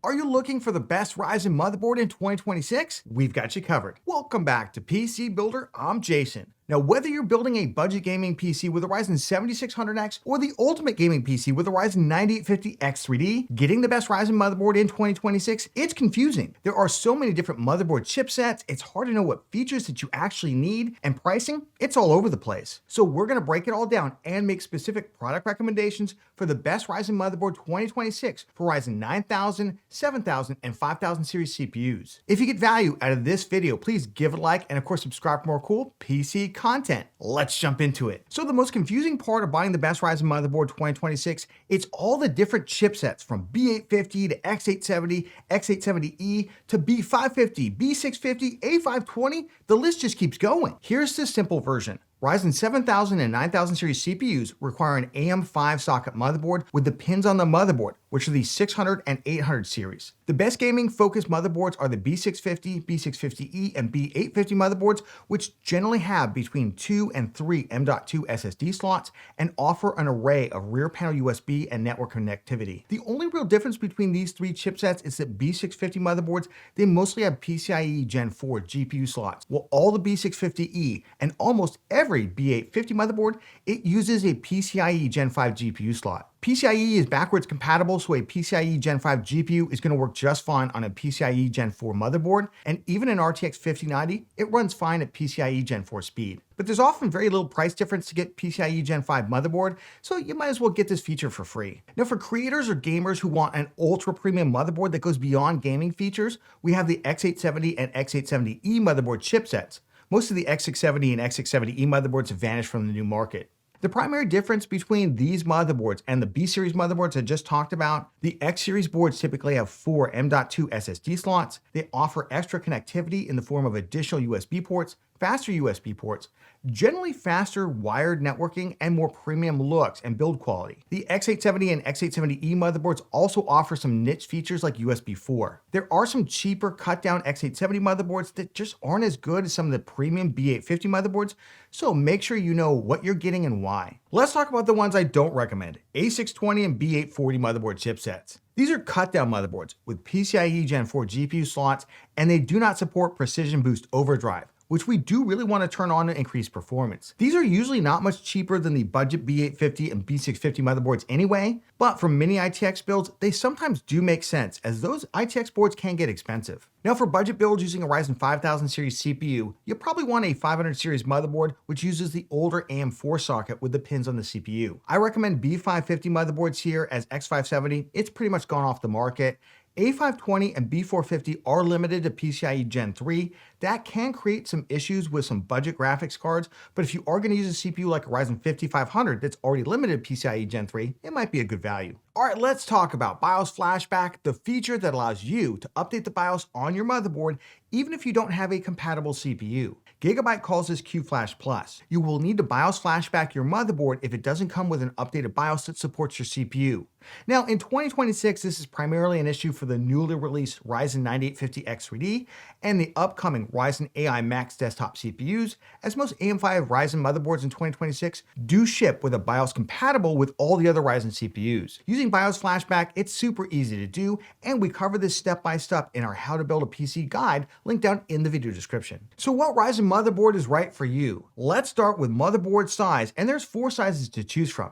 Are you looking for the best Ryzen motherboard in 2026? We've got you covered. Welcome back to PC Builder. I'm Jason. Now, whether you're building a budget gaming PC with a Ryzen 7600X or the ultimate gaming PC with a Ryzen 9850X3D, getting the best Ryzen motherboard in 2026, it's confusing. There are so many different motherboard chipsets, it's hard to know what features that you actually need, and pricing, it's all over the place. So we're gonna break it all down and make specific product recommendations for the best Ryzen motherboard 2026 for Ryzen 9000, 7000, and 5000 series CPUs. If you get value out of this video, please give it a like and of course subscribe for more cool PC content. Let's jump into it. So the most confusing part of buying the best Ryzen motherboard 2026, it's all the different chipsets from B850 to X870, X870E to B550, B650, A520, the list just keeps going. Here's the simple version. Ryzen 7000 and 9000 series CPUs require an AM5 socket motherboard with the pins on the motherboard, which are the 600 and 800 series. The best gaming focused motherboards are the B650, B650E, and B850 motherboards, which generally have between 2 and 3 M.2 SSD slots and offer an array of rear panel USB and network connectivity. The only real difference between these three chipsets is that B650 motherboards, they mostly have PCIe Gen 4 GPU slots, while all the B650E and almost every B850 motherboard, it uses a PCIe Gen 5 GPU slot. PCIe is backwards compatible, so a PCIe Gen 5 GPU is going to work just fine on a PCIe Gen 4 motherboard, and even an RTX 5090, it runs fine at PCIe Gen 4 speed. But there's often very little price difference to get PCIe Gen 5 motherboard, so you might as well get this feature for free. Now for creators or gamers who want an ultra premium motherboard that goes beyond gaming features, we have the X870 and X870E motherboard chipsets. Most of the X670 and X670E motherboards have vanished from the new market. The primary difference between these motherboards and the B-series motherboards I just talked about, the X-series boards typically have 4 M.2 SSD slots. They offer extra connectivity in the form of additional USB ports, faster USB ports, generally faster wired networking, and more premium looks and build quality. The X870 and X870E motherboards also offer some niche features like USB 4. There are some cheaper cut-down X870 motherboards that just aren't as good as some of the premium B850 motherboards, so make sure you know what you're getting and why. Let's talk about the ones I don't recommend, A620 and B840 motherboard chipsets. These are cut-down motherboards with PCIe Gen 4 GPU slots, and they do not support Precision Boost Overdrive, which we do really want to turn on to increase performance. These are usually not much cheaper than the budget B850 and B650 motherboards anyway, but for mini ITX builds, they sometimes do make sense as those ITX boards can get expensive. Now for budget builds using a Ryzen 5000 series CPU, you'll probably want a 500 series motherboard, which uses the older AM4 socket with the pins on the CPU. I recommend B550 motherboards here as X570, it's pretty much gone off the market. A520 and B450 are limited to PCIe Gen 3. That can create some issues with some budget graphics cards, but if you are going to use a CPU like a Ryzen 5500 that's already limited to PCIe Gen 3, it might be a good value. All right, let's talk about BIOS Flashback, the feature that allows you to update the BIOS on your motherboard even if you don't have a compatible CPU. Gigabyte calls this QFlash Plus. You will need to BIOS Flashback your motherboard if it doesn't come with an updated BIOS that supports your CPU. Now, in 2026, this is primarily an issue for the newly released Ryzen 9850X3D and the upcoming Ryzen AI Max desktop CPUs, as most AM5 Ryzen motherboards in 2026 do ship with a BIOS compatible with all the other Ryzen CPUs. Using BIOS Flashback, it's super easy to do, and we cover this step by step in our How to Build a PC guide, linked down in the video description. So what Ryzen motherboard is right for you? Let's start with motherboard size, and there's 4 sizes to choose from.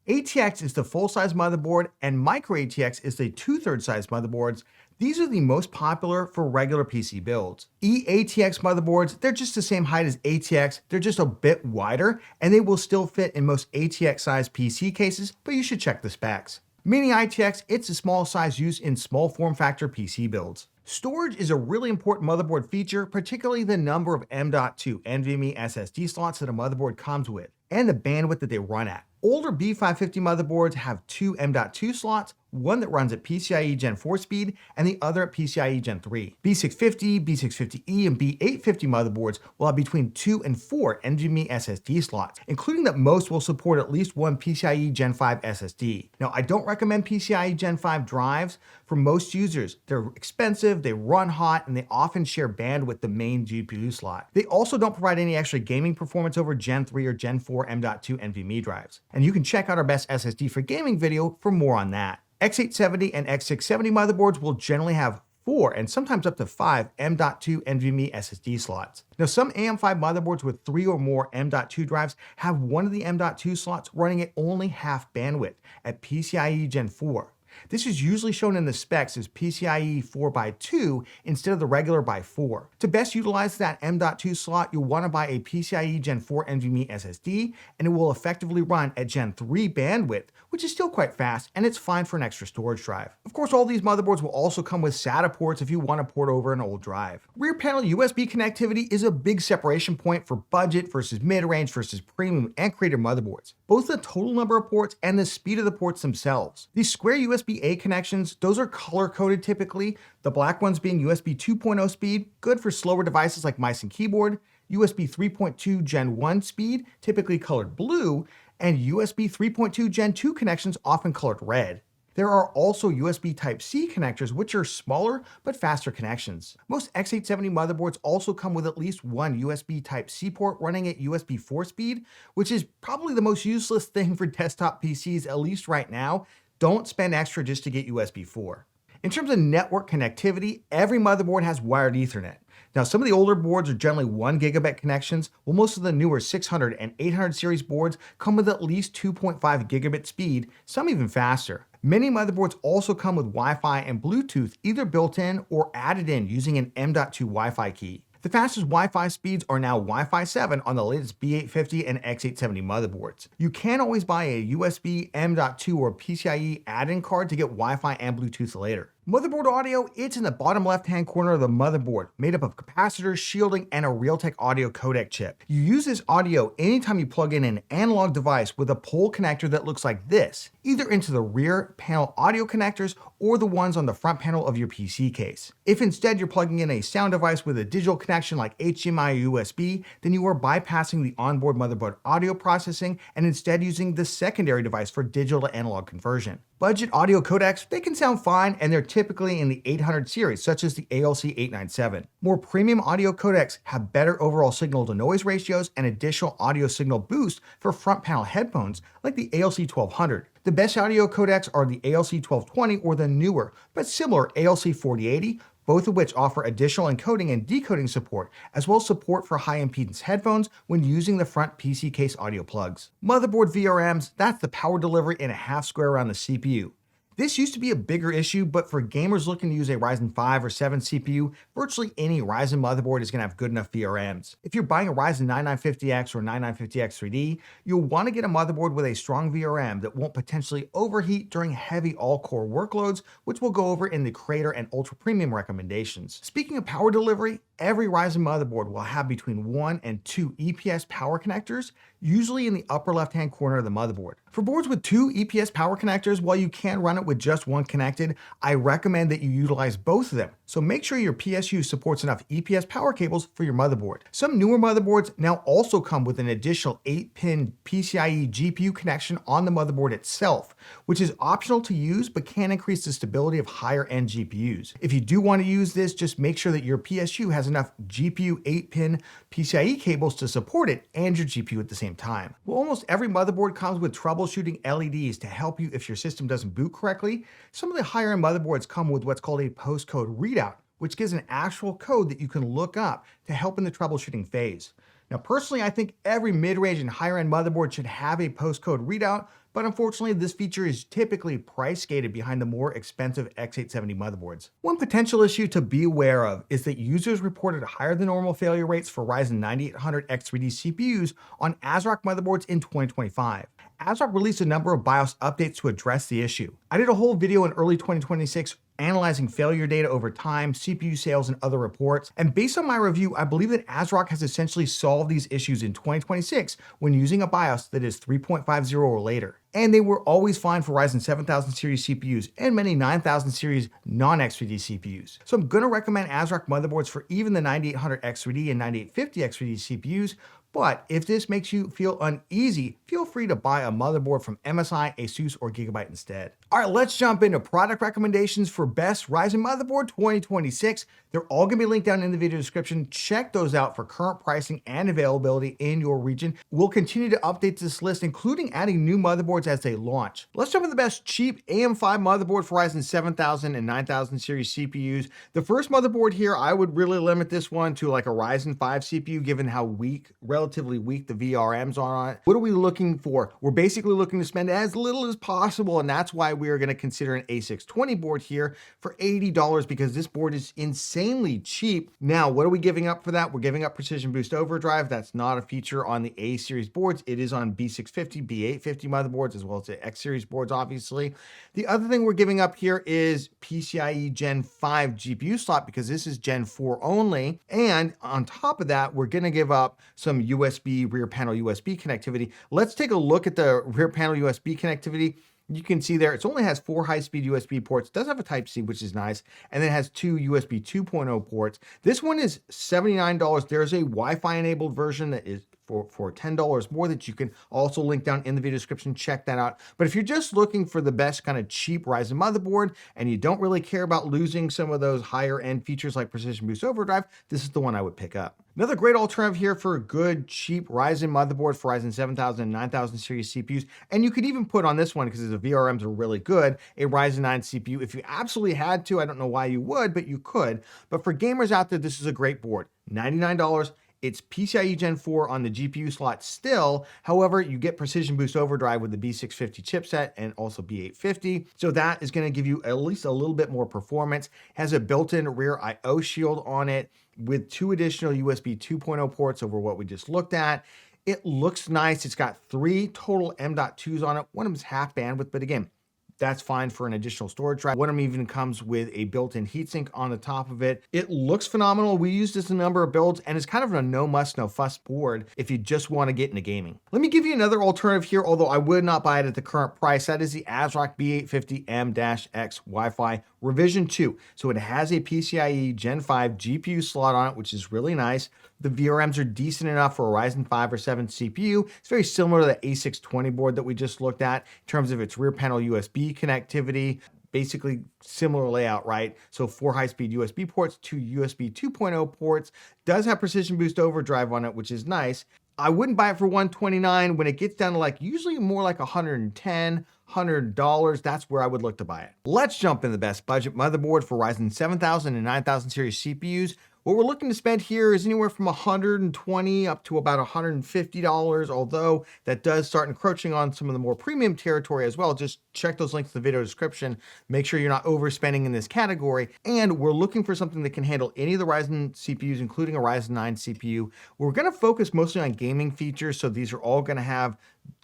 ATX is the full-size motherboard, and Micro ATX is the 2/3 size motherboards. These are the most popular for regular PC builds. E-ATX motherboards, they're just the same height as ATX, they're just a bit wider, and they will still fit in most ATX-sized PC cases, but you should check the specs. Mini ITX, it's a small size used in small form factor PC builds. Storage is a really important motherboard feature, particularly the number of M.2 NVMe SSD slots that a motherboard comes with, and the bandwidth that they run at. Older B550 motherboards have 2 M.2 slots, one that runs at PCIe Gen 4 speed and the other at PCIe Gen 3. B650, B650E, and B850 motherboards will have between 2 and 4 NVMe SSD slots, including that most will support at least one PCIe Gen 5 SSD. Now, I don't recommend PCIe Gen 5 drives. For most users, they're expensive, they run hot, and they often share bandwidth with the main GPU slot. They also don't provide any extra gaming performance over Gen 3 or Gen 4 M.2 NVMe drives. And you can check out our best SSD for gaming video for more on that. X870 and X670 motherboards will generally have 4 and sometimes up to 5 M.2 NVMe SSD slots. Now, some AM5 motherboards with 3 or more M.2 drives have one of the M.2 slots running at only half bandwidth at PCIe Gen 4. This is usually shown in the specs as PCIe 4x2 instead of the regular by 4. To best utilize that M.2 slot, you'll want to buy a PCIe Gen 4 NVMe SSD, and it will effectively run at Gen 3 bandwidth, which is still quite fast, and it's fine for an extra storage drive. Of course, all these motherboards will also come with SATA ports if you want to port over an old drive. Rear panel USB connectivity is a big separation point for budget versus mid-range versus premium and creator motherboards, both the total number of ports and the speed of the ports themselves. These square USB-A connections, those are color-coded typically, the black ones being USB 2.0 speed, good for slower devices like mice and keyboard, USB 3.2 Gen 1 speed, typically colored blue, and USB 3.2 Gen 2 connections often colored red. There are also USB Type-C connectors, which are smaller but faster connections. Most X870 motherboards also come with at least one USB Type-C port running at USB 4 speed, which is probably the most useless thing for desktop PCs, at least right now. Don't spend extra just to get USB 4. In terms of network connectivity, every motherboard has wired Ethernet. Now, some of the older boards are generally 1 gigabit connections, while most of the newer 600 and 800 series boards come with at least 2.5 gigabit speed, some even faster. Many motherboards also come with Wi-Fi and Bluetooth either built in or added in using an M.2 Wi-Fi key. The fastest Wi-Fi speeds are now Wi-Fi 7 on the latest B550 and X870 motherboards. You can always buy a USB M.2 or PCIe add-in card to get Wi-Fi and Bluetooth later. Motherboard audio, it's in the bottom left-hand corner of the motherboard, made up of capacitors, shielding, and a Realtek audio codec chip. You use this audio anytime you plug in an analog device with a pole connector that looks like this, either into the rear panel audio connectors or the ones on the front panel of your PC case. If instead you're plugging in a sound device with a digital connection like HDMI or USB, then you are bypassing the onboard motherboard audio processing and instead using the secondary device for digital to analog conversion. Budget audio codecs, they can sound fine, and they're typically in the 800 series, such as the ALC897. More premium audio codecs have better overall signal-to-noise ratios and additional audio signal boost for front panel headphones, like the ALC1200. The best audio codecs are the ALC1220 or the newer, but similar ALC4080, both of which offer additional encoding and decoding support, as well as support for high impedance headphones when using the front PC case audio plugs. Motherboard VRMs, that's the power delivery in a half square around the CPU. This used to be a bigger issue, but for gamers looking to use a Ryzen 5 or 7 CPU, virtually any Ryzen motherboard is going to have good enough VRMs. If you're buying a Ryzen 9950X or 9950X 3D, you'll want to get a motherboard with a strong VRM that won't potentially overheat during heavy all-core workloads, which we'll go over in the Creator and Ultra Premium recommendations. Speaking of power delivery, every Ryzen motherboard will have between 1 and 2 EPS power connectors, usually in the upper left-hand corner of the motherboard. For boards with 2 EPS power connectors, while you can run it with just one connected, I recommend that you utilize both of them. So make sure your PSU supports enough EPS power cables for your motherboard. Some newer motherboards now also come with an additional 8-pin PCIe GPU connection on the motherboard itself, which is optional to use but can increase the stability of higher-end GPUs. If you do want to use this, just make sure that your PSU has enough GPU 8-pin PCIe cables to support it and your GPU at the same time. Well, almost every motherboard comes with troubleshooting LEDs to help you if your system doesn't boot correctly. Some of the higher-end motherboards come with what's called a postcode readout, which gives an actual code that you can look up to help in the troubleshooting phase. Now, personally, I think every mid-range and higher-end motherboard should have a postcode readout, but unfortunately, this feature is typically price gated behind the more expensive X870 motherboards. One potential issue to be aware of is that users reported higher than normal failure rates for Ryzen 9800X3D CPUs on ASRock motherboards in 2025. ASRock released a number of BIOS updates to address the issue. I did a whole video in early 2026 analyzing failure data over time, CPU sales, and other reports. And based on my review, I believe that ASRock has essentially solved these issues in 2026 when using a BIOS that is 3.50 or later. And they were always fine for Ryzen 7000 series CPUs and many 9000 series non-X3D CPUs. So I'm going to recommend ASRock motherboards for even the 9800X3D and 9850X3D CPUs, But if this makes you feel uneasy, feel free to buy a motherboard from MSI, ASUS, or Gigabyte instead. All right, let's jump into product recommendations for best Ryzen motherboard 2026. They're all gonna be linked down in the video description. Check those out for current pricing and availability in your region. We'll continue to update this list, including adding new motherboards as they launch. Let's jump into the best cheap AM5 motherboard for Ryzen 7000 and 9000 series CPUs. The first motherboard here, I would really limit this one to like a Ryzen 5 CPU, given how relatively weak the VRMs are on it. What are we looking for? We're basically looking to spend as little as possible, and that's why we are going to consider an A620 board here for $80, because this board is insanely cheap. Now, what are we giving up for that? We're giving up Precision Boost Overdrive. That's not a feature on the A series boards. It is on B650, B850 motherboards, as well as the X series boards, obviously. The other thing we're giving up here is PCIe Gen 5 GPU slot, because this is Gen 4 only. And on top of that, we're going to give up some USB, rear panel USB connectivity. Let's take a look at the rear panel USB connectivity. You can see there, it only has 4 high-speed USB ports. It does have a Type-C, which is nice, and then it has 2 USB 2.0 ports. This one is $79. There's a Wi-Fi enabled version that is for $10 more that you can also link down in the video description. Check that out. But if you're just looking for the best kind of cheap Ryzen motherboard and you don't really care about losing some of those higher end features like Precision Boost Overdrive, this is the one I would pick up. Another great alternative here for a good, cheap Ryzen motherboard for Ryzen 7000 and 9000 series CPUs. And you could even put on this one, because the VRMs are really good, a Ryzen 9 CPU. If you absolutely had to, I don't know why you would, but you could. But for gamers out there, this is a great board. $99. It's PCIe Gen 4 on the GPU slot still. However, you get Precision Boost Overdrive with the B650 chipset and also B850. So that is going to give you at least a little bit more performance. Has a built-in rear I/O shield on it with 2 additional USB 2.0 ports over what we just looked at. It looks nice. It's got 3 total M.2s on it. One of them is half bandwidth, but again, that's fine for an additional storage drive. One of them even comes with a built-in heatsink on the top of it. It looks phenomenal. We used this in a number of builds, and it's kind of a no muss, no fuss board if you just want to get into gaming. Let me give you another alternative here, although I would not buy it at the current price. That is the ASRock B850M-X Wi-Fi Revision 2. So it has a PCIe Gen 5 GPU slot on it, which is really nice. The VRMs are decent enough for a Ryzen 5 or 7 CPU. It's very similar to the A620 board that we just looked at in terms of its rear panel USB connectivity. Basically similar layout, right? So 4 high-speed USB ports, 2 USB 2.0 ports. Does have Precision Boost Overdrive on it, which is nice. I wouldn't buy it for $129. When it gets down to like usually more like $110, $100, that's where I would look to buy it. Let's jump in the best budget motherboard for Ryzen 7000 and 9000 series CPUs. What we're looking to spend here is anywhere from $120 up to about $150, although that does start encroaching on some of the more premium territory as well. Just check those links in the video description. Make sure you're not overspending in this category. And we're looking for something that can handle any of the Ryzen CPUs, including a Ryzen 9 CPU. We're gonna focus mostly on gaming features, so these are all gonna have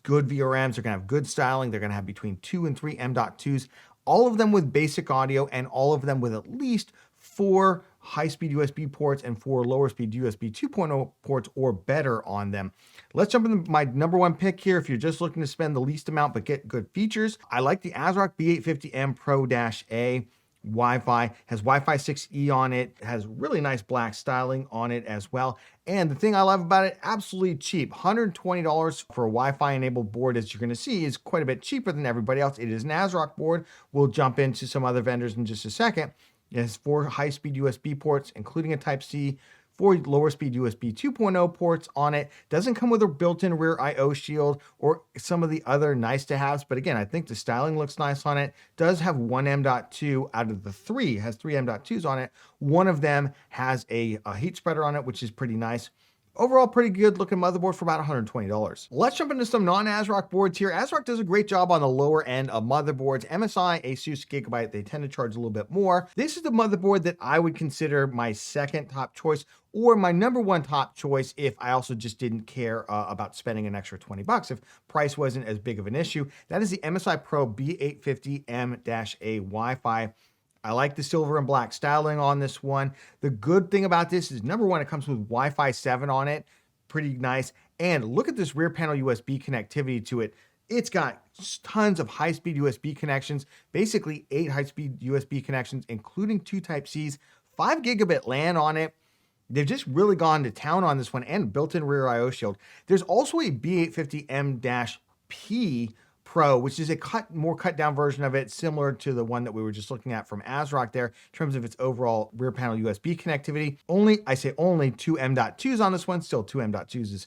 good VRMs, they're gonna have good styling, they're gonna have between 2 and 3 M.2s, all of them with basic audio, and all of them with at least 4 high-speed USB ports and 4 lower-speed USB 2.0 ports or better on them. Let's jump into my number one pick here. If you're just looking to spend the least amount but get good features, I like the ASRock B850M Pro-A. Wi-Fi, has Wi-Fi 6E on it, has really nice black styling on it as well. And the thing I love about it, absolutely cheap. $120 for a Wi-Fi enabled board, as you're gonna see, is quite a bit cheaper than everybody else. It is an ASRock board. We'll jump into some other vendors in just a second. It has 4 high-speed USB ports, including a Type-C, 4 lower-speed USB 2.0 ports on it. Doesn't come with a built-in rear I/O shield or some of the other nice-to-haves, but again, I think the styling looks nice on it. Does have 1 M.2 out of the 3, has 3 M.2s on it. One of them has a heat spreader on it, which is pretty nice. Overall, pretty good looking motherboard for about $120. Let's jump into some non-ASRock boards here. ASRock does a great job on the lower end of motherboards. MSI, ASUS, Gigabyte, they tend to charge a little bit more. This is the motherboard that I would consider my second top choice, or my number one top choice if I also just didn't care about spending an extra 20 bucks, if price wasn't as big of an issue. That is the MSI Pro B850M-A Wi-Fi. I like the silver and black styling on this one. The good thing about this is, number one, it comes with Wi-Fi 7 on it. Pretty nice. And look at this rear panel USB connectivity to it. It's got tons of high-speed USB connections, basically 8 high-speed USB connections, including 2 Type-Cs, 5 gigabit LAN on it. They've just really gone to town on this one, and built-in rear I/O shield. There's also a B850M-P Pro, which is a more cut down version of it, similar to the one that we were just looking at from ASRock there in terms of its overall rear panel USB connectivity. I say only two M.2s on this one. Still, two M.2s is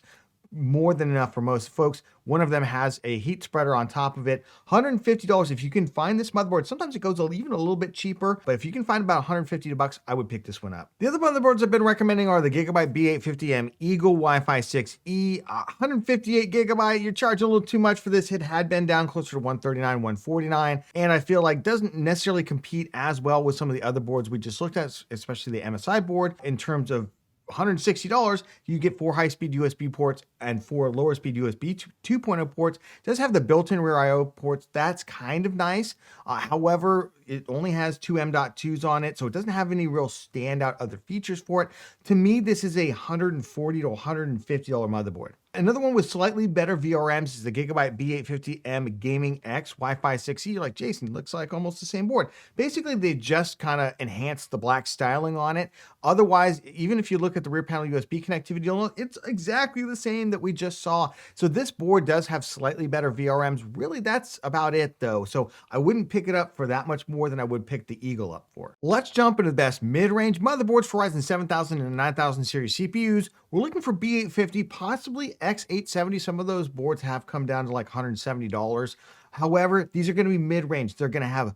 more than enough for most folks. One of them has a heat spreader on top of it. $150 if you can find this motherboard. Sometimes it goes even a little bit cheaper, but if you can find about $150, I would pick this one up. The other motherboards I've been recommending are the Gigabyte B850M Eagle Wi-Fi 6E, 158 gigabyte. You're charging a little too much for this. It had been down closer to $139, $149, and I feel like doesn't necessarily compete as well with some of the other boards we just looked at, especially the MSI board in terms of $160, you get 4 high-speed USB ports and 4 lower-speed USB 2.0 ports. It does have the built-in rear I/O ports. That's kind of nice. However, it only has 2 M.2s on it, so it doesn't have any real standout other features for it. To me, this is a $140 to $150 motherboard. Another one with slightly better VRMs is the Gigabyte B850M Gaming X Wi-Fi 6E. You're like, Jason, looks like almost the same board. Basically, they just kind of enhanced the black styling on it. Otherwise, even if you look at the rear panel USB connectivity, you'll know it's exactly the same that we just saw. So this board does have slightly better VRMs. Really, that's about it though. So I wouldn't pick it up for that much more than I would pick the Eagle up for. Let's jump into the best mid-range motherboards for Ryzen 7000 and 9000 series CPUs. We're looking for B850, possibly X870. Some of those boards have come down to like $170. However, these are going to be mid-range. They're going to have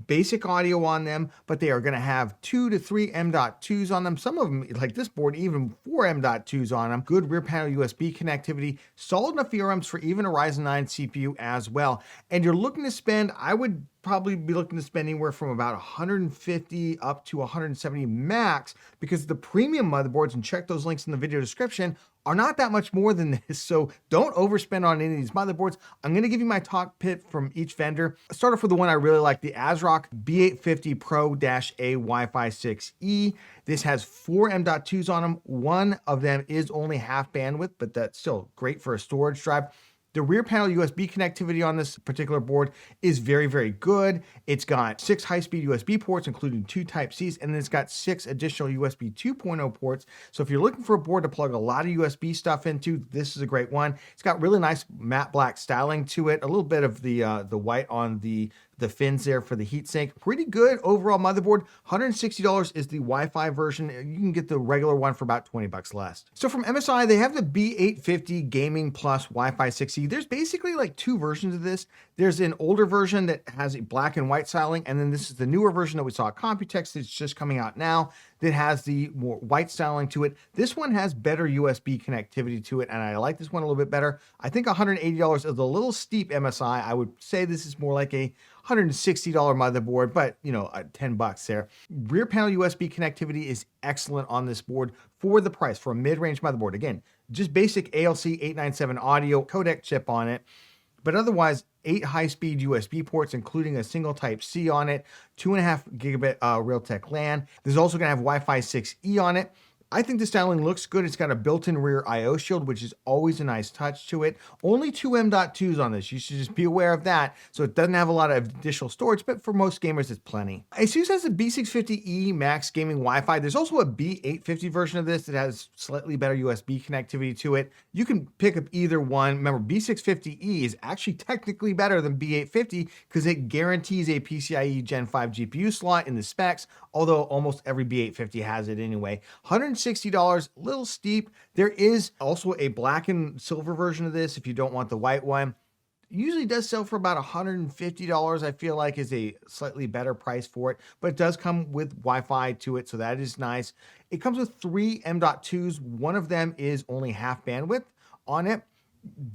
basic audio on them, but they are going to have 2 to 3 M.2s on them. Some of them, like this board, even 4 M.2s on them. Good rear panel USB connectivity, solid enough VRMs for even a Ryzen 9 CPU as well. And you're looking to spend, I would probably be looking to spend anywhere from about 150 up to 170 max, because the premium motherboards, and check those links in the video description, are not that much more than this. So don't overspend on any of these motherboards. I'm going to give you my top pick from each vendor. I'll start off with the one I really like, the ASRock B850 Pro-A Wi-Fi 6E. This has 4 M.2s on them. One of them is only half bandwidth, but that's still great for a storage drive. The rear panel USB connectivity on this particular board is very, very good. It's got 6 high-speed USB ports, including 2 Type-Cs, and then it's got 6 additional USB 2.0 ports. So if you're looking for a board to plug a lot of USB stuff into, this is a great one. It's got really nice matte black styling to it, a little bit of the white on the fins there for the heatsink. Pretty good overall motherboard. $160 is the Wi-Fi version. You can get the regular one for about $20 less. So from MSI, they have the B850 Gaming Plus Wi-Fi 6E. There's basically like 2 versions of this. There's an older version that has a black and white styling, and then this is the newer version that we saw at Computex that's just coming out now that has the more white styling to it. This one has better USB connectivity to it, and I like this one a little bit better. I think $180 is a little steep MSI. I would say this is more like a $160 motherboard, but you know, $10 there. Rear panel USB connectivity is excellent on this board for the price, for a mid-range motherboard. Again, just basic ALC 897 audio codec chip on it, but otherwise 8 high-speed USB ports, including a single Type-C on it, 2.5 gigabit Realtek LAN. There's also gonna have Wi-Fi 6E on it. I think the styling looks good. It's got a built-in rear I/O shield, which is always a nice touch to it. Only 2 M.2s on this. You should just be aware of that. So it doesn't have a lot of additional storage, but for most gamers, it's plenty. ASUS has a B650E Max Gaming Wi-Fi. There's also a B850 version of this that has slightly better USB connectivity to it. You can pick up either one. Remember, B650E is actually technically better than B850 because it guarantees a PCIe Gen 5 GPU slot in the specs, although almost every B850 has it anyway. $160, a little steep. There is also a black and silver version of this if you don't want the white one. It usually does sell for about $150, I feel like is a slightly better price for it, but it does come with Wi-Fi to it, so that is nice. It comes with 3 M.2s. One of them is only half bandwidth on it.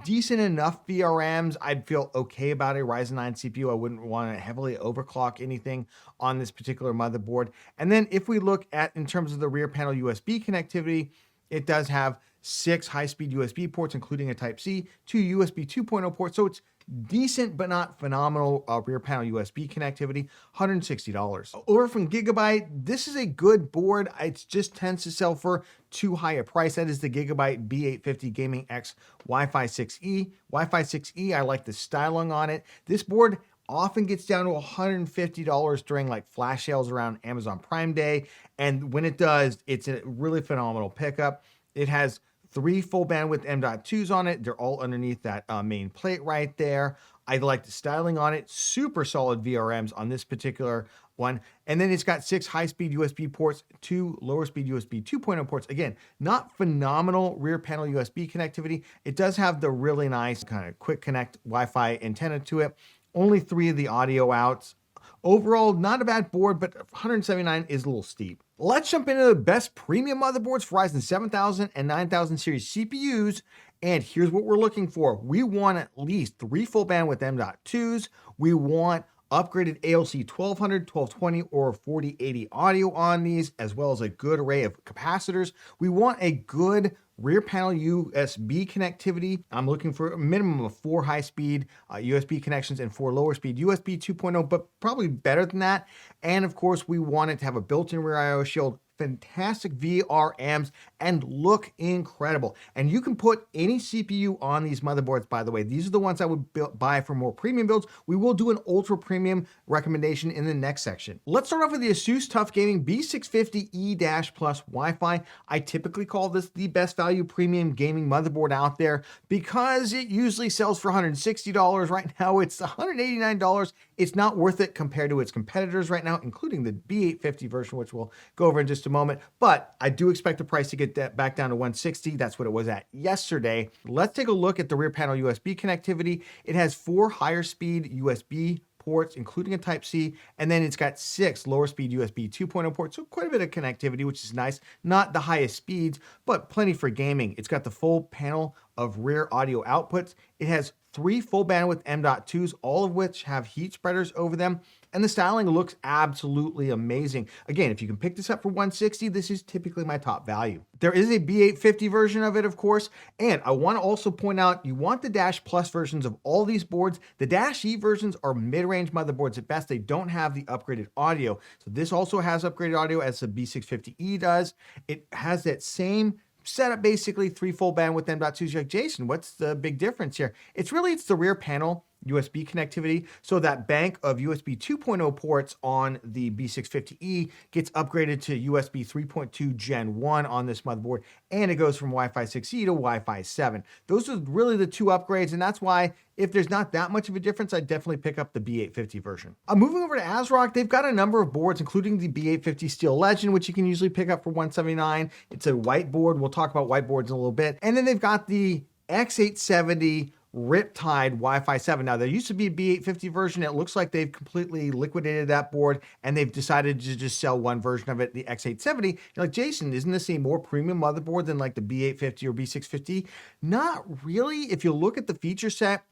Decent enough VRMs. I'd feel okay about a Ryzen 9 CPU. I wouldn't want to heavily overclock anything on this particular motherboard. And then if we look at, in terms of the rear panel USB connectivity, it does have 6 high-speed USB ports, including a Type-C, 2 USB 2.0 ports. So it's decent, but not phenomenal rear panel USB connectivity, $160. Over from Gigabyte, this is a good board. It just tends to sell for too high a price. That is the Gigabyte B850 Gaming X Wi-Fi 6E. Wi-Fi 6E, I like the styling on it. This board often gets down to $150 during like flash sales around Amazon Prime Day. And when it does, it's a really phenomenal pickup. It has 3 full bandwidth M.2s on it. They're all underneath that main plate right there. I like the styling on it. Super solid VRMs on this particular one. And then it's got 6 high-speed USB ports, 2 lower-speed USB 2.0 ports. Again, not phenomenal rear panel USB connectivity. It does have the really nice kind of quick connect Wi-Fi antenna to it. Only 3 of the audio outs. Overall, not a bad board, but $179 is a little steep. Let's jump into the best premium motherboards for Ryzen 7000 and 9000 series CPUs. And here's what we're looking for. We want at least 3 full bandwidth M.2s. We want upgraded ALC 1200, 1220, or 4080 audio on these, as well as a good array of capacitors. We want a good rear panel USB connectivity. I'm looking for a minimum of 4 high-speed USB connections and 4 lower-speed USB 2.0, but probably better than that. And of course, we want it to have a built-in rear I/O shield, fantastic VRMs, and look incredible. And you can put any CPU on these motherboards, by the way. These are the ones I would buy for more premium builds. We will do an ultra premium recommendation in the next section. Let's start off with the ASUS TUF Gaming B650E Plus Wi-Fi. I typically call this the best value premium gaming motherboard out there because it usually sells for $160. Right now, it's $189. It's not worth it compared to its competitors right now, including the B850 version, which we'll go over in just a moment. But I do expect the price to get that back down to $160. That's what it was at yesterday. Let's take a look at the rear panel USB connectivity. It has 4 higher speed USB ports, including a Type-C, and then it's got 6 lower speed USB 2.0 ports, so quite a bit of connectivity, which is nice. Not the highest speeds, but plenty for gaming. It's got the full panel of rear audio outputs. It has 3 full bandwidth M.2s, all of which have heat spreaders over them. And the styling looks absolutely amazing. Again, if you can pick this up for $160, this is typically my top value. There is a B850 version of it, of course. And I want to also point out, you want the Dash Plus versions of all these boards. The Dash E versions are mid-range motherboards at best. They don't have the upgraded audio. So this also has upgraded audio as the B650E does. It has that same setup, basically 3 full bandwidth M.2s. You're like, Jason, what's the big difference here? It's the rear panel USB connectivity. So that bank of USB 2.0 ports on the B650E gets upgraded to USB 3.2 Gen 1 on this motherboard, and it goes from Wi-Fi 6E to Wi-Fi 7. Those are really the 2 upgrades, and that's why if there's not that much of a difference, I'd definitely pick up the B850 version. Moving over to ASRock, they've got a number of boards, including the B850 Steel Legend, which you can usually pick up for $179. It's a white board. We'll talk about white boards in a little bit. And then they've got the X870 Riptide Wi-Fi 7. Now, there used to be a B850 version. It looks like they've completely liquidated that board, and they've decided to just sell one version of it, the X870. You're like, Jason, isn't this a more premium motherboard than like the B850 or B650? Not really. If you look at the feature set,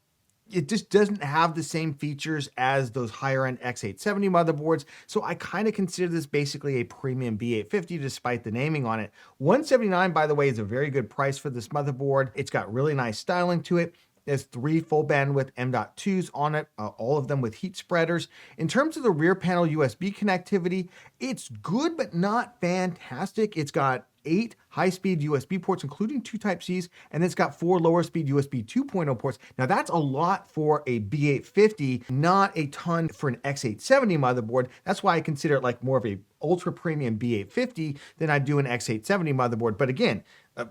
it just doesn't have the same features as those higher end X870 motherboards. So I kind of consider this basically a premium B850 despite the naming on it. $179, by the way, is a very good price for this motherboard. It's got really nice styling to it. There's 3 full bandwidth M.2s on it, all of them with heat spreaders. In terms of the rear panel USB connectivity, it's good, but not fantastic. It's got 8 high-speed USB ports, including 2 Type-Cs, and it's got 4 lower-speed USB 2.0 ports. Now, that's a lot for a B850, not a ton for an X870 motherboard. That's why I consider it like more of a ultra-premium B850 than I do an X870 motherboard. But again,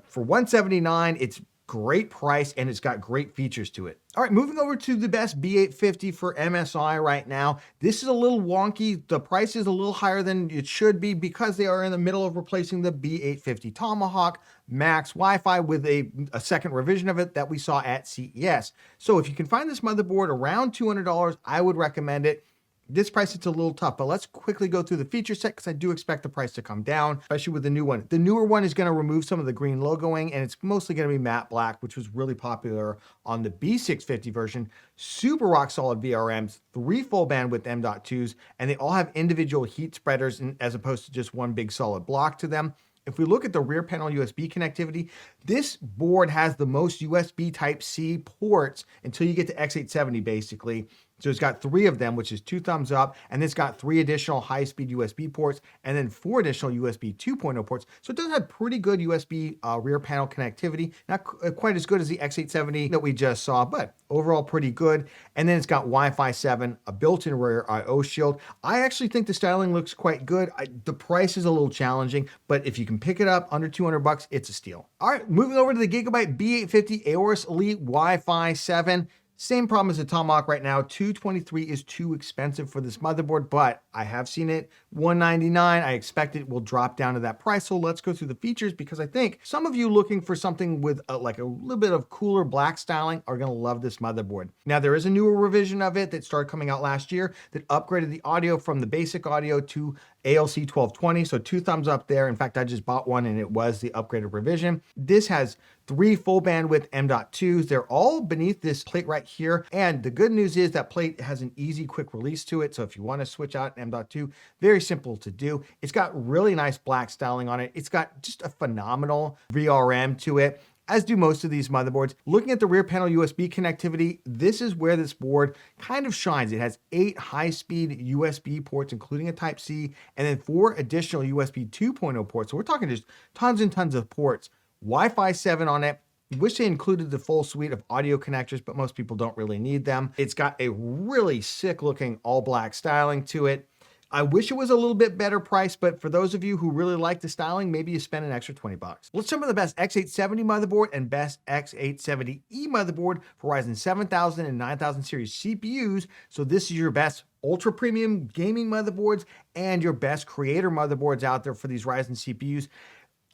for $179, it's great price, and it's got great features to it. All right, moving over to the best B850 for MSI right now. This is a little wonky. The price is a little higher than it should be because they are in the middle of replacing the B850 Tomahawk Max Wi-Fi with a second revision of it that we saw at CES. So if you can find this motherboard around $200, I would recommend it. This price, it's a little tough, but let's quickly go through the feature set because I do expect the price to come down, especially with the new one. The newer one is going to remove some of the green logoing, and it's mostly going to be matte black, which was really popular on the B650 version. Super rock solid VRMs, 3 full bandwidth M.2s, and they all have individual heat spreaders as opposed to just one big solid block to them. If we look at the rear panel USB connectivity, this board has the most USB Type-C ports until you get to X870, basically. So it's got 3 of them, which is 2 thumbs up, and it's got 3 additional high-speed USB ports, and then 4 additional USB 2.0 ports. So it does have pretty good USB rear panel connectivity. Not quite as good as the X870 that we just saw, but overall pretty good. And then it's got Wi-Fi 7, a built-in rear I/O shield. I actually think the styling looks quite good. The price is a little challenging, but if you can pick it up under 200 bucks, it's a steal. All right, moving over to the Gigabyte B850 Aorus Elite Wi-Fi 7. Same problem as the Tomahawk right now. $223 is too expensive for this motherboard, but I have seen it $199. I expect it will drop down to that price. So let's go through the features, because I think some of you looking for something with like a little bit of cooler black styling are going to love this motherboard. Now, there is a newer revision of it that started coming out last year that upgraded the audio from the basic audio to ALC 1220. So 2 thumbs up there. In fact, I just bought one and it was the upgraded revision. This has 3 full bandwidth M.2s. They're all beneath this plate right here. And the good news is that plate has an easy, quick release to it. So if you want to switch out an M.2, very simple to do. It's got really nice black styling on it. It's got just a phenomenal VRM to it, as do most of these motherboards. Looking at the rear panel USB connectivity, this is where this board kind of shines. It has 8 high-speed USB ports, including a Type-C, and then 4 additional USB 2.0 ports. So we're talking just tons and tons of ports. Wi-Fi 7 on it. Wish they included the full suite of audio connectors, but most people don't really need them. It's got a really sick looking all black styling to it. I wish it was a little bit better priced, but for those of you who really like the styling, maybe you spend an extra 20 bucks. Let's jump into the best X870 motherboard and best X870E motherboard for Ryzen 7000 and 9000 series CPUs. So this is your best ultra premium gaming motherboards and your best creator motherboards out there for these Ryzen CPUs.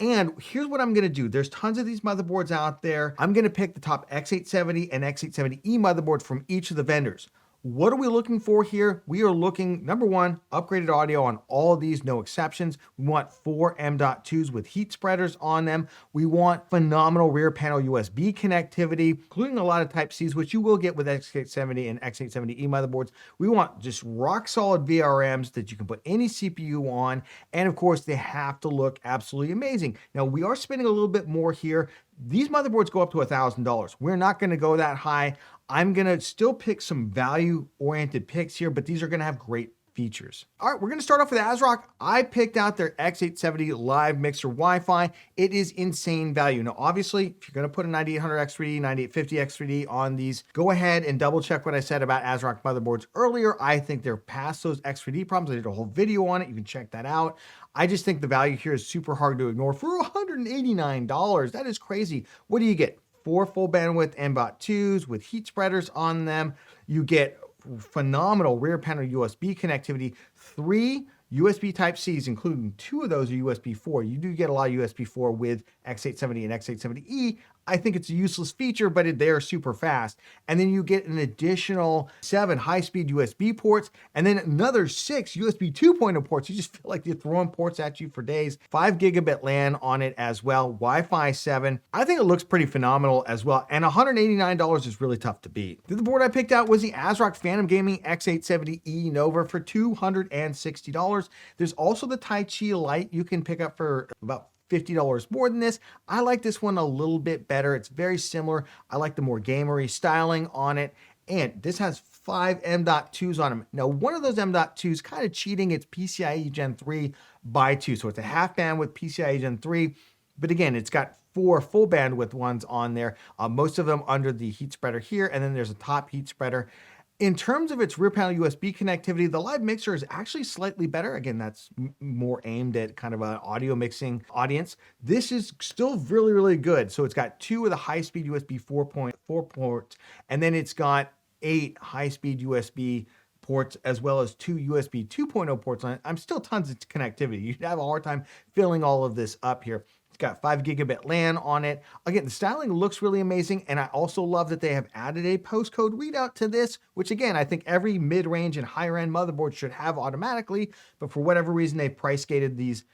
And here's what I'm going to do. There's tons of these motherboards out there. I'm going to pick the top X870 and X870E motherboards from each of the vendors. What are we looking for here? We are looking, number one, upgraded audio on all of these, no exceptions. We want 4 M.2s with heat spreaders on them. We want phenomenal rear panel USB connectivity, including a lot of Type-Cs, which you will get with X870 and X870E motherboards. We want just rock solid VRMs that you can put any CPU on. And of course, they have to look absolutely amazing. Now, we are spending a little bit more here. These motherboards go up to $1,000. We're not going to go that high. I'm going to still pick some value-oriented picks here, but these are going to have great features. All right, we're going to start off with ASRock. I picked out their X870 Live Mixer Wi-Fi. It is insane value. Now, obviously, if you're going to put a 9800X3D, 9850X3D on these, go ahead and double check what I said about ASRock motherboards earlier. I think they're past those X3D problems. I did a whole video on it. You can check that out. I just think the value here is super hard to ignore for $189. That is crazy. What do you get? 4 full bandwidth M.2s with heat spreaders on them. You get phenomenal rear panel USB connectivity, 3 USB Type-Cs, including 2 of those are USB 4. You do get a lot of USB 4 with X870 and X870E. I think it's a useless feature, but they're super fast. And then you get an additional 7 high-speed USB ports, and then another 6 USB 2.0 ports. You just feel like they're throwing ports at you for days. 5 gigabit LAN on it as well. Wi-Fi 7. I think it looks pretty phenomenal as well. And $189 is really tough to beat. The board I picked out was the ASRock Phantom Gaming X870E Nova for $260. There's also the Tai Chi Lite you can pick up for about $50 more than this. I like this one a little bit better. It's very similar. I like the more gamery styling on it. And this has 5 M.2s on them. Now, one of those M.2s kind of cheating. It's PCIe Gen 3 by 2. So it's a half bandwidth PCIe Gen 3. But again, it's got 4 full bandwidth ones on there. Most of them under the heat spreader here. And then there's a top heat spreader. In terms of its rear panel USB connectivity, the Live Mixer is actually slightly better. Again, that's more aimed at kind of an audio mixing audience. This is still really, really good. So it's got 2 of the high-speed USB 4.4 ports, and then it's got 8 high-speed USB ports as well as 2 USB 2.0 ports on it. I'm still tons of connectivity. You'd have a hard time filling all of this up here. It's got 5 gigabit LAN on it. Again, the styling looks really amazing, and I also love that they have added a postcode readout to this, which again, I think every mid-range and higher-end motherboard should have automatically, but for whatever reason, they price gated these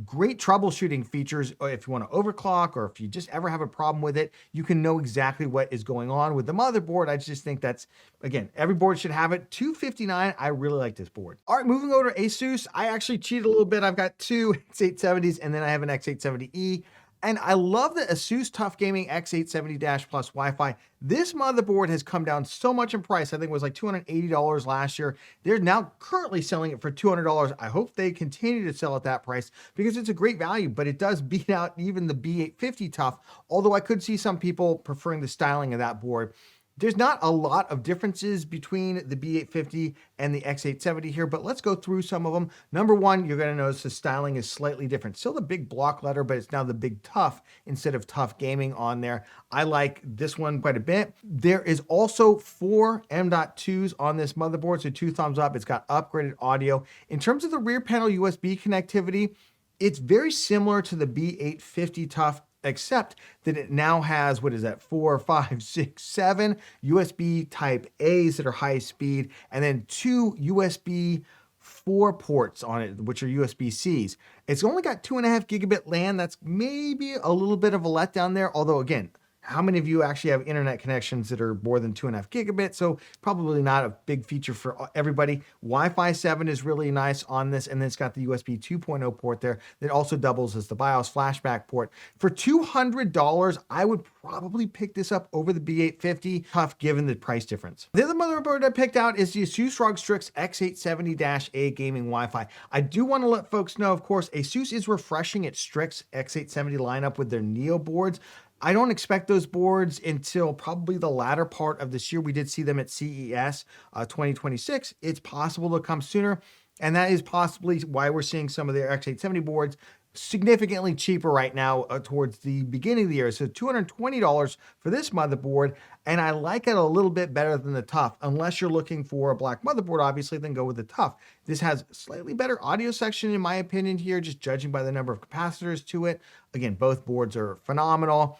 great troubleshooting features. If you want to overclock or if you just ever have a problem with it, you can know exactly what is going on with the motherboard. I just think that's, again, every board should have it. $259. I really like this board. All right, moving over to ASUS. I actually cheated a little bit. I've got 2 X870s and then I have an X870E. And I love the ASUS TUF Gaming X870 Plus Wi-Fi. This motherboard has come down so much in price. I think it was like $280 last year. They're now currently selling it for $200. I hope they continue to sell at that price because it's a great value, but it does beat out even the B850 TUF, although I could see some people preferring the styling of that board. There's not a lot of differences between the B850 and the X870 here, but let's go through some of them. Number one, you're going to notice the styling is slightly different. Still the big block letter, but it's now the big TUF instead of TUF Gaming on there. I like this one quite a bit. There is also 4 M.2s on this motherboard, so 2 thumbs up. It's got upgraded audio. In terms of the rear panel USB connectivity, it's very similar to the B850 TUF, except that it now has, 4, 5, 6, 7 USB type A's that are high speed, and then 2 USB 4 ports on it, which are USB-Cs. It's only got 2.5 gigabit LAN. That's maybe a little bit of a letdown there, although again, how many of you actually have internet connections that are more than 2.5 gigabits? So probably not a big feature for everybody. Wi-Fi 7 is really nice on this, and then it's got the USB 2.0 port there that also doubles as the BIOS flashback port. For $200, I would probably pick this up over the B850 TUF given the price difference. The other motherboard I picked out is the ASUS Strix X870E gaming Wi-Fi. I do want to let folks know, of course, ASUS is refreshing its Strix X870 lineup with their Neo boards. I don't expect those boards until probably the latter part of this year. We did see them at CES 2026. It's possible to come sooner, and that is possibly why we're seeing some of their X870 boards significantly cheaper right now towards the beginning of the year. So $220 for this motherboard, and I like it a little bit better than the TUF. Unless you're looking for a black motherboard, obviously, then go with the TUF. This has slightly better audio section, in my opinion here, just judging by the number of capacitors to it. Again, both boards are phenomenal.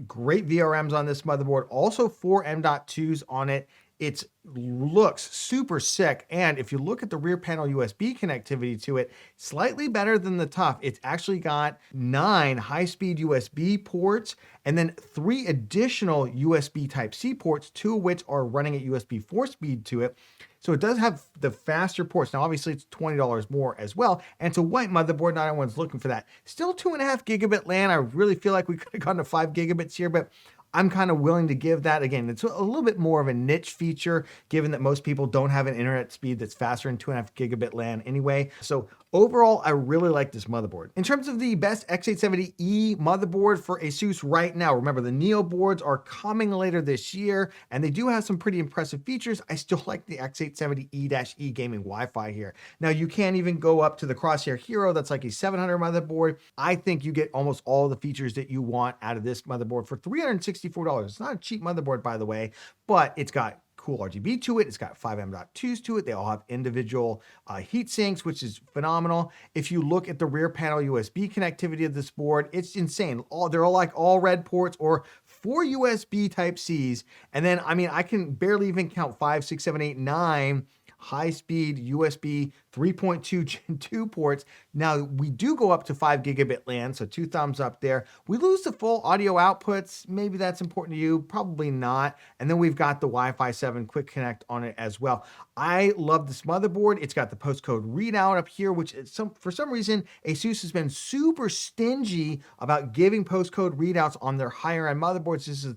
Great VRMs on this motherboard. Also 4 M.2s on it. It looks super sick. And if you look at the rear panel USB connectivity to it, slightly better than the TUF. It's actually got 9 high-speed USB ports and then 3 additional USB Type-C ports, 2 of which are running at USB 4 speed to it. So it does have the faster ports. Now, obviously, it's $20 more as well. And it's a white motherboard. Not everyone's looking for that. Still 2.5 gigabit LAN. I really feel like we could have gone to 5 gigabits here, but I'm kind of willing to give that. Again, it's a little bit more of a niche feature, given that most people don't have an internet speed that's faster than 2.5 gigabit LAN anyway. So overall, I really like this motherboard. In terms of the best X870E motherboard for ASUS right now, remember the Neo boards are coming later this year, and they do have some pretty impressive features. I still like the X870E gaming Wi-Fi here. Now, you can't even go up to the Crosshair Hero. That's like a 700 motherboard. I think you get almost all the features that you want out of this motherboard for $364. It's not a cheap motherboard, by the way, but it's got cool RGB to it. It's got 5 M.2s to it. They all have individual heat sinks, which is phenomenal. If you look at the rear panel USB connectivity of this board, it's insane. They're all like all red ports or 4 USB Type-Cs. And then, I mean, I can barely even count 5, 6, 7, 8, 9 high-speed USB 3.2 Gen 2 ports. Now, we do go up to 5 gigabit LAN, so 2 thumbs up there. We lose the full audio outputs. Maybe that's important to you. Probably not. And then we've got the Wi-Fi 7 Quick Connect on it as well. I love this motherboard. It's got the postcode readout up here, which is for some reason, ASUS has been super stingy about giving postcode readouts on their higher-end motherboards. This is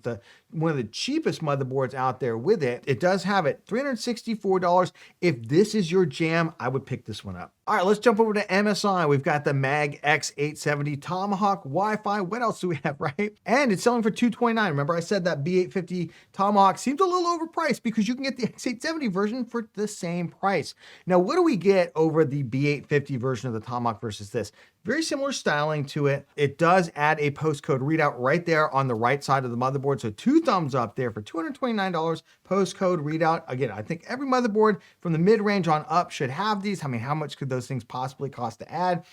one of the cheapest motherboards out there with it. It does have it $364. If this is your jam, I would pick this one up. All right, let's jump over to MSI. We've got the MAG X870 Tomahawk Wi-Fi. What else do we have, right? And it's selling for $229. Remember, I said that B850 Tomahawk seems a little overpriced because you can get the X870 version for the same price. Now, what do we get over the B850 version of the Tomahawk versus this? Very similar styling to it. It does add a postcode readout right there on the right side of the motherboard. So 2 thumbs up there for $229 postcode readout. Again, I think every motherboard from the mid-range on up should have these. I mean, how much could those things possibly cost to add?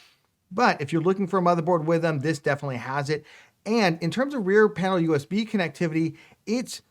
But if you're looking for a motherboard with them, this definitely has it. And in terms of rear panel USB connectivity, it's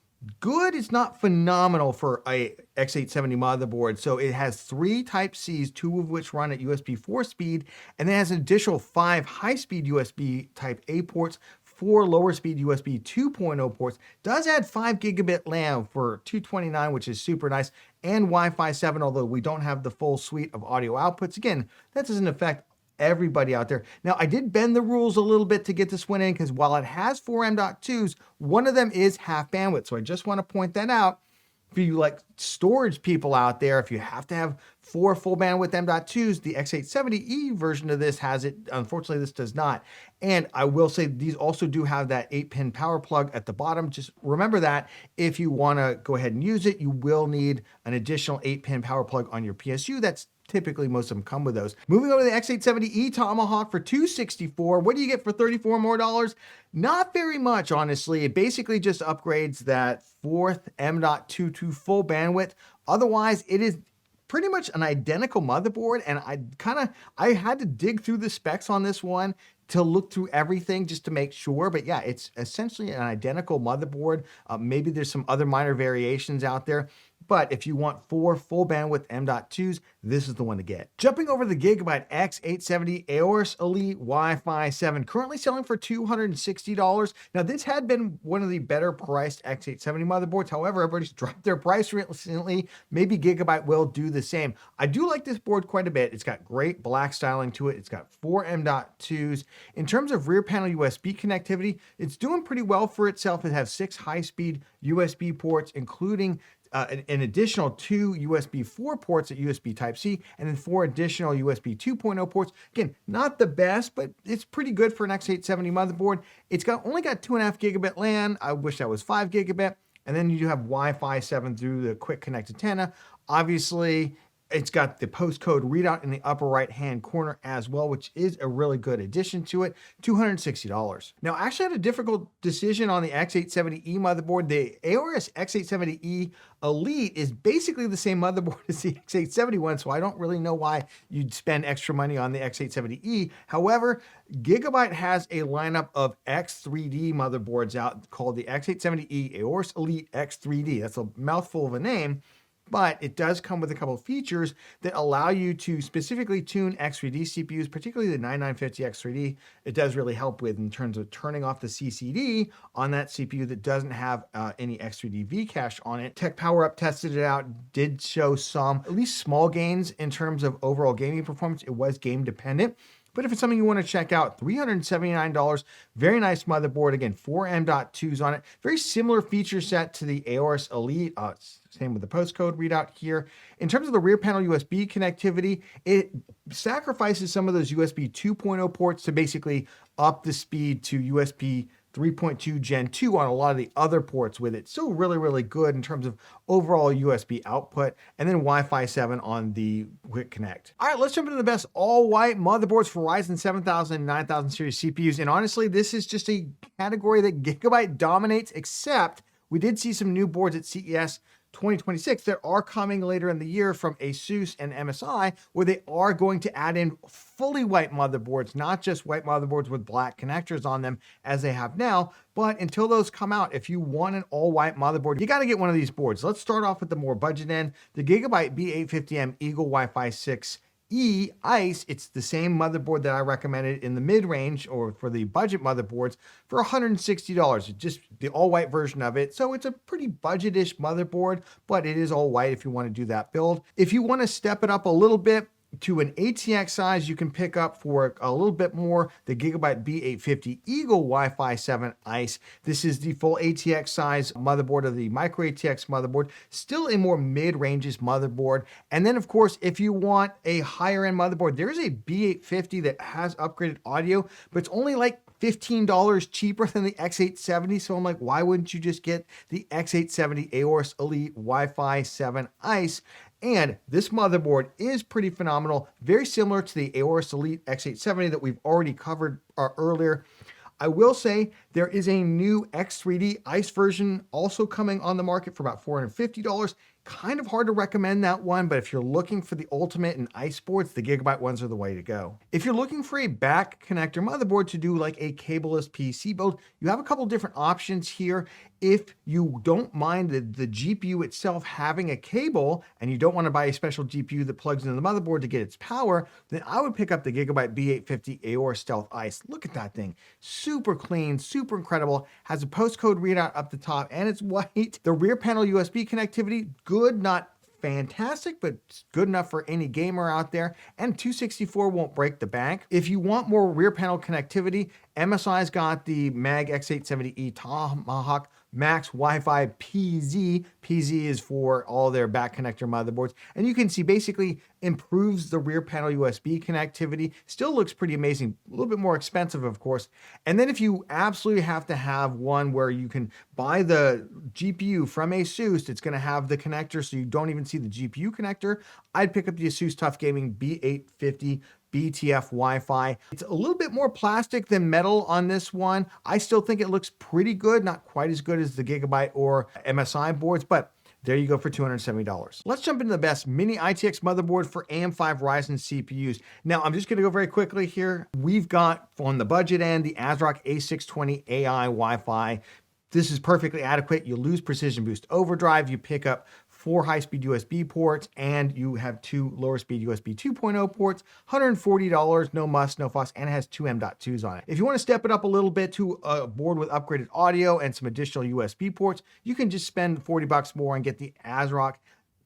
good. It's not phenomenal for a X870 motherboard. So it has 3 Type-Cs, 2 of which run at USB 4 speed, and then has an additional 5 high-speed USB Type-A ports, 4 lower speed USB 2.0 ports, does add 5 gigabit LAN for $229, which is super nice, and Wi-Fi 7, although we don't have the full suite of audio outputs. Again, that doesn't affect everybody out there. Now, I did bend the rules a little bit to get this one in because while it has 4 M.2s, one of them is half bandwidth. So I just want to point that out. For you like storage people out there, if you have to have 4 full bandwidth M.2s, the X870E version of this has it. Unfortunately, this does not. And I will say these also do have that 8-pin power plug at the bottom. Just remember that if you want to go ahead and use it, you will need an additional 8-pin power plug on your PSU. That's typically most of them come with those. Moving over to the X870E Tomahawk for $264. What do you get for $34 more? Not very much, honestly. It basically just upgrades that 4th M.22 full bandwidth. Otherwise, it is pretty much an identical motherboard, and I had to dig through the specs on this one to look through everything just to make sure. But yeah, it's essentially an identical motherboard. Maybe there's some other minor variations out there. But if you want 4 full bandwidth M.2s, this is the one to get. Jumping over to the Gigabyte X870 Aorus Elite Wi-Fi 7, currently selling for $260. Now, this had been one of the better priced X870 motherboards. However, everybody's dropped their price recently. Maybe Gigabyte will do the same. I do like this board quite a bit. It's got great black styling to it. It's got 4 M.2s. In terms of rear panel USB connectivity, it's doing pretty well for itself. It has 6 high-speed USB ports, including an additional 2 USB 4 ports at USB Type-C, and then 4 additional USB 2.0 ports. Again, not the best, but it's pretty good for an X870 motherboard. It's only got 2.5 gigabit LAN. I wish that was 5 gigabit. And then you do have Wi-Fi 7 through the quick connect antenna. Obviously, it's got the postcode readout in the upper right-hand corner as well, which is a really good addition to it, $260. Now, I actually had a difficult decision on the X870E motherboard. The Aorus X870E Elite is basically the same motherboard as the X871, so I don't really know why you'd spend extra money on the X870E. However, Gigabyte has a lineup of X3D motherboards out called the X870E Aorus Elite X3D. That's a mouthful of a name. But it does come with a couple of features that allow you to specifically tune X3D CPUs, particularly the 9950 X3D. It does really help with in terms of turning off the CCD on that CPU that doesn't have any X3D V cache on it. Tech Power Up tested it out, did show some, at least small gains in terms of overall gaming performance. It was game dependent. But if it's something you want to check out, $379, very nice motherboard. Again, 4 M.2s on it. Very similar feature set to the Aorus Elite. Same with the postcode readout here. In terms of the rear panel USB connectivity, it sacrifices some of those USB 2.0 ports to basically up the speed to USB 3.2 Gen 2 on a lot of the other ports with it. Still really, really good in terms of overall USB output, and then Wi-Fi 7 on the Quick Connect. All right, let's jump into the best all-white motherboards for Ryzen 7000 and 9000 series CPUs. And honestly, this is just a category that Gigabyte dominates, except we did see some new boards at CES 2026 that are coming later in the year from ASUS and MSI, where they are going to add in fully white motherboards, not just white motherboards with black connectors on them as they have now. But until those come out, if you want an all-white motherboard, you got to get one of these boards. Let's start off with the more budget end, the Gigabyte B850M Eagle Wi-Fi 6 ICE. It's the same motherboard that I recommended in the mid-range or for the budget motherboards for $160. It's just the all-white version of it. So it's a pretty budget-ish motherboard, but it is all white if you want to do that build. If you want to step it up a little bit to an ATX size, you can pick up for a little bit more the Gigabyte B850 Eagle Wi-Fi 7 ICE. This is the full ATX size motherboard of the micro ATX motherboard, still a more mid-ranges motherboard. And then of course, if you want a higher end motherboard, there's a B850 that has upgraded audio, but it's only like $15 cheaper than the X870. So I'm like, why wouldn't you just get the X870 Aorus Elite Wi-Fi 7 ICE? And this motherboard is pretty phenomenal, very similar to the Aorus Elite X870 that we've already covered earlier. I will say there is a new X3D ICE version also coming on the market for about $450. Kind of hard to recommend that one, but if you're looking for the ultimate in ICE boards, the Gigabyte ones are the way to go. If you're looking for a back connector motherboard to do like a cableless PC build, you have a couple different options here. If you don't mind the GPU itself having a cable and you don't want to buy a special GPU that plugs into the motherboard to get its power, then I would pick up the Gigabyte B850 Aorus Stealth ICE. Look at that thing. Super clean, super incredible. Has a postcode readout up the top and it's white. The rear panel USB connectivity, good, not fantastic, but it's good enough for any gamer out there. And 264 won't break the bank. If you want more rear panel connectivity, MSI's got the MAG X870E Tomahawk Max Wi-Fi PZ. PZ is for all their back connector motherboards. And you can see basically improves the rear panel USB connectivity. Still looks pretty amazing. A little bit more expensive, of course. And then if you absolutely have to have one where you can buy the GPU from ASUS, it's going to have the connector so you don't even see the GPU connector. I'd pick up the ASUS Tough Gaming B850 BTF Wi-Fi. It's a little bit more plastic than metal on this one. I still think it looks pretty good, not quite as good as the Gigabyte or MSI boards, but there you go for $270. Let's jump into the best mini ITX motherboard for AM5 Ryzen CPUs. Now, I'm just going to go very quickly here. We've got on the budget end the ASRock A620 AI Wi-Fi. This is perfectly adequate. You lose Precision Boost Overdrive. You pick up 4 high-speed USB ports, and you have 2 lower-speed USB 2.0 ports, $140, no muss, no fuss, and it has 2 M.2s on it. If you want to step it up a little bit to a board with upgraded audio and some additional USB ports, you can just spend $40 more and get the ASRock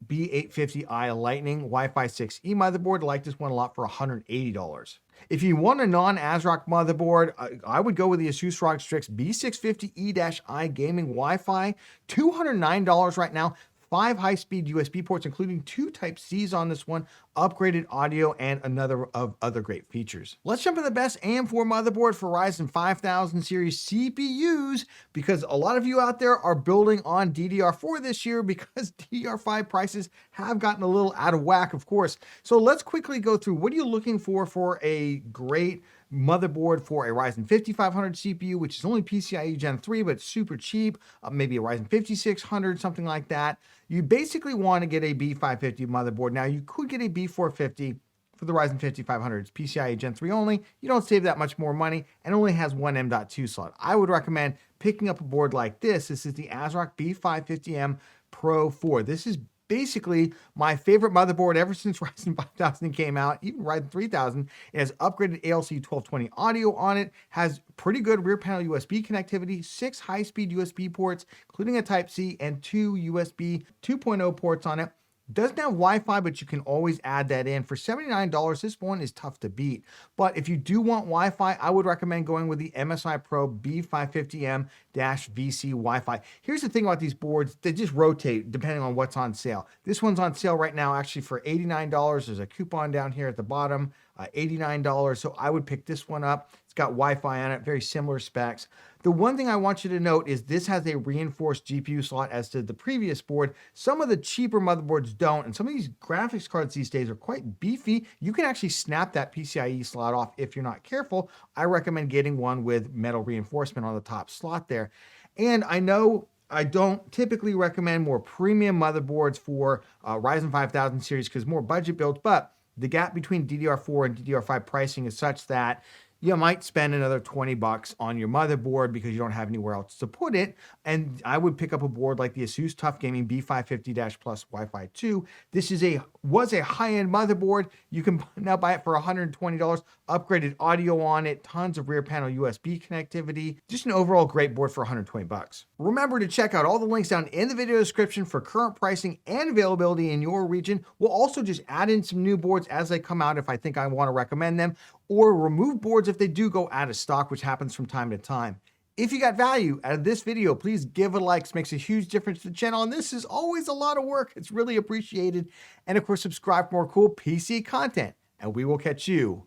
B850i Lightning Wi-Fi 6E motherboard. I like this one a lot for $180. If you want a non-ASRock motherboard, I would go with the ASUS ROG Strix B650E-I Gaming Wi-Fi, $209 right now. 5 high-speed USB ports, including 2 Type-Cs on this one, upgraded audio, and another of other great features. Let's jump to the best AM4 motherboard for Ryzen 5000 series CPUs, because a lot of you out there are building on DDR4 this year because DDR5 prices have gotten a little out of whack, of course. So let's quickly go through what are you looking for a great motherboard for a Ryzen 5500 CPU, which is only PCIe Gen 3, but it's super cheap, maybe a Ryzen 5600, something like that. You basically want to get a B550 motherboard. Now, you could get a B450 for the Ryzen 5500. It's PCIe Gen 3 only. You don't save that much more money and only has 1 M.2 slot. I would recommend picking up a board like this. This is the ASRock B550M Pro 4. This is basically my favorite motherboard ever since Ryzen 5000 came out, even Ryzen 3000. It has upgraded ALC 1220 audio on it, has pretty good rear panel USB connectivity, 6 high-speed USB ports, including a Type-C, and 2 USB 2.0 ports on it. Doesn't have Wi-Fi, but you can always add that in. For $79, this one is tough to beat. But if you do want Wi-Fi, I would recommend going with the MSI Pro B550M-VC Wi-Fi. Here's the thing about these boards, they just rotate depending on what's on sale. This one's on sale right now actually for $89. There's a coupon down here at the bottom, $89. So I would pick this one up. It's got Wi-Fi on it, very similar specs. The one thing I want you to note is this has a reinforced GPU slot as to the previous board. Some of the cheaper motherboards don't, and some of these graphics cards these days are quite beefy. You can actually snap that PCIe slot off if you're not careful. I recommend getting one with metal reinforcement on the top slot there. And I know I don't typically recommend more premium motherboards for Ryzen 5000 series because more budget builds, but the gap between DDR4 and DDR5 pricing is such that you might spend another $20 on your motherboard because you don't have anywhere else to put it. And I would pick up a board like the ASUS Tough Gaming B550-Plus Wi-Fi 2. This is was a high-end motherboard. You can now buy it for $120. Upgraded audio on it, tons of rear panel USB connectivity. Just an overall great board for $120. Remember to check out all the links down in the video description for current pricing and availability in your region. We'll also just add in some new boards as they come out if I think I want to recommend them, or remove boards if they do go out of stock, which happens from time to time. If you got value out of this video, please give it a like. It makes a huge difference to the channel, and this is always a lot of work. It's really appreciated. And of course, subscribe for more cool PC content, and we will catch you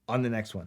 on the next one.